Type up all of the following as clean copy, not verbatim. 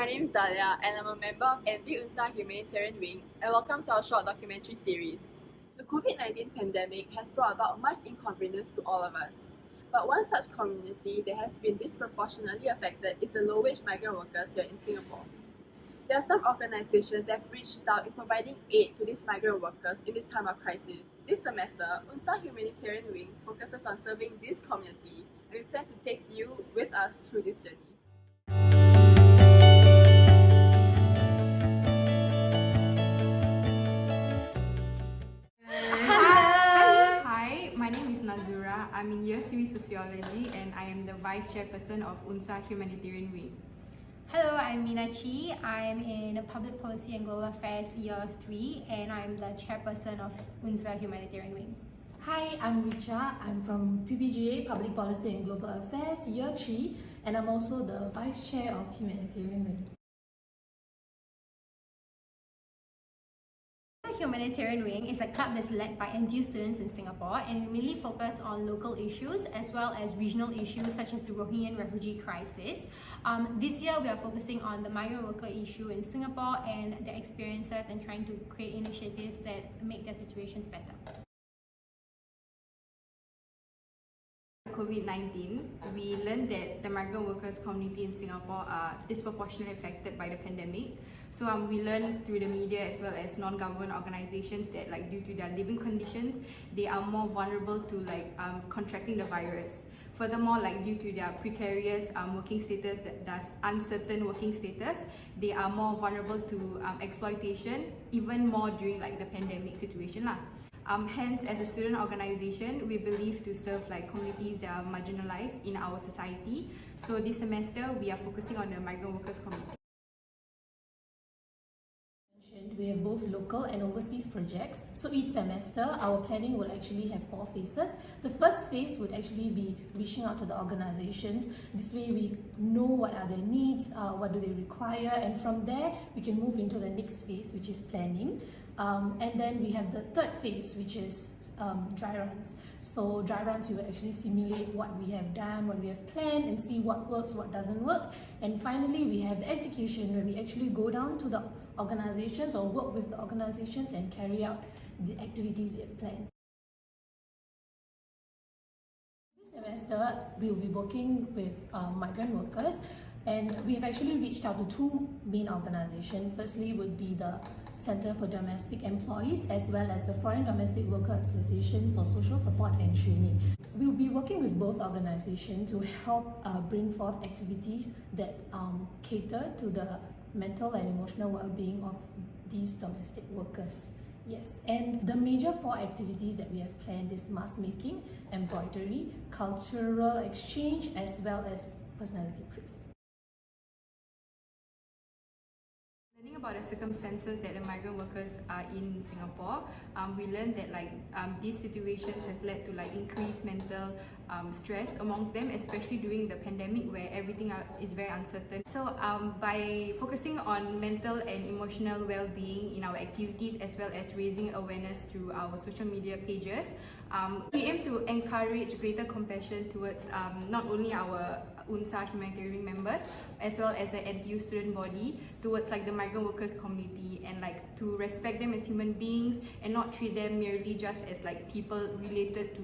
name is Dalia and I'm a member of NTU-UNSA Humanitarian Wing, and welcome to our short documentary series. The COVID-19 pandemic has brought about much inconvenience to all of us. But one such community that has been disproportionately affected is the low-wage migrant workers here in Singapore. There are some organizations that have reached out in providing aid to these migrant workers in this time of crisis. This semester, UNSA Humanitarian Wing focuses on serving this community, and we plan to take you with us through this journey. Hi, my name is Nazura. I'm in Year 3 Sociology and I am the Vice Chairperson of UNSA Humanitarian Wing. Hello, I'm Minachi. I'm in Public Policy and Global Affairs Year 3 and I'm the Chairperson of UNSA Humanitarian Wing. Hi, I'm Richa. I'm from PPGA, Public Policy and Global Affairs Year 3 and I'm also the Vice Chair of Humanitarian Wing. The Humanitarian Wing is a club that's led by NTU students in Singapore, and we mainly focus on local issues as well as regional issues such as the Rohingya refugee crisis. This year we are focusing on the migrant worker issue in Singapore and their experiences and trying to create initiatives that make their situations better. COVID-19, we learned that the migrant workers community in Singapore are disproportionately affected by the pandemic. So we learned through the media as well as non-government organizations that due to their living conditions, they are more vulnerable to contracting the virus. Furthermore, due to their precarious working status, thus uncertain working status, they are more vulnerable to exploitation, even more during the pandemic situation lah. Hence, as a student organization, we believe to serve communities that are marginalized in our society. So this semester, we are focusing on the migrant workers community. We have both local and overseas projects. So each semester, our planning will actually have 4 phases. The first phase would actually be reaching out to the organizations. This way we know what are their needs, what do they require, and from there we can move into the next phase, which is planning. And then we have the third phase, which is dry runs. So dry runs, we will actually simulate what we have done, what we have planned, and see what works, what doesn't work. And finally, we have the execution, where we actually go down to the organizations or work with the organizations and carry out the activities we have planned. This semester, we will be working with migrant workers, and we have actually reached out to 2 main organizations. Firstly would be the Center for Domestic Employees as well as the Foreign Domestic Worker Association for Social Support and Training. We will be working with both organizations to help bring forth activities that cater to the mental and emotional well-being of these domestic workers. Yes, and the major 4 activities that we have planned is mask making, embroidery, cultural exchange, as well as personality quiz. Learning about the circumstances that the migrant workers are in Singapore, we learned that these situations has led to increased mental stress amongst them, especially during the pandemic where everything is very uncertain. So by focusing on mental and emotional well-being in our activities as well as raising awareness through our social media pages, we aim to encourage greater compassion towards not only our UNSA Humanitarian members as well as the NTU student body towards the migrant workers community, and to respect them as human beings and not treat them merely just as people related to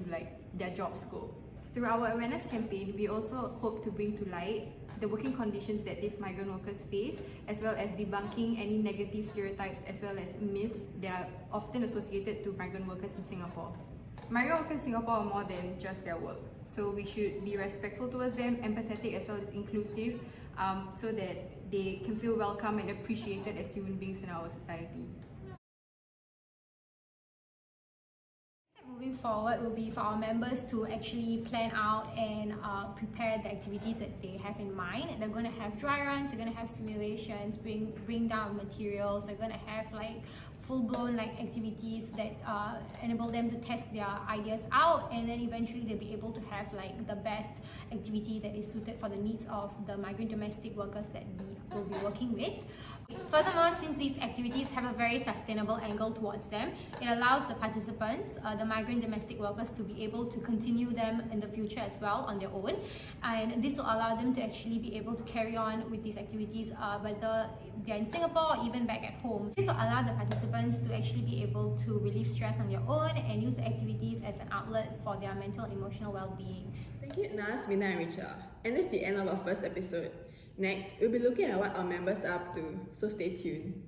their job scope. Through our awareness campaign, we also hope to bring to light the working conditions that these migrant workers face, as well as debunking any negative stereotypes as well as myths that are often associated to migrant workers in Singapore. Migrant workers in Singapore are more than just their work, so we should be respectful towards them, empathetic as well as inclusive, so that they can feel welcome and appreciated as human beings in our society. Moving forward will be for our members to actually plan out and prepare the activities that they have in mind. They're going to have dry runs, they're going to have simulations, bring down materials, they're going to have full-blown like activities that enable them to test their ideas out, and then eventually they'll be able to have like the best activity that is suited for the needs of the migrant domestic workers that we will be working with. Furthermore, since these activities have a very sustainable angle towards them, it allows the participants, the migrant domestic workers, to be able to continue them in the future as well on their own, and this will allow them to actually be able to carry on with these activities whether they're in Singapore or even back at home. This will allow the participants to actually be able to relieve stress on their own and use the activities as an outlet for their mental and emotional well-being. Thank you, Nas, Mina, and Richa. And that's the end of our first episode. Next, we'll be looking at what our members are up to, so stay tuned.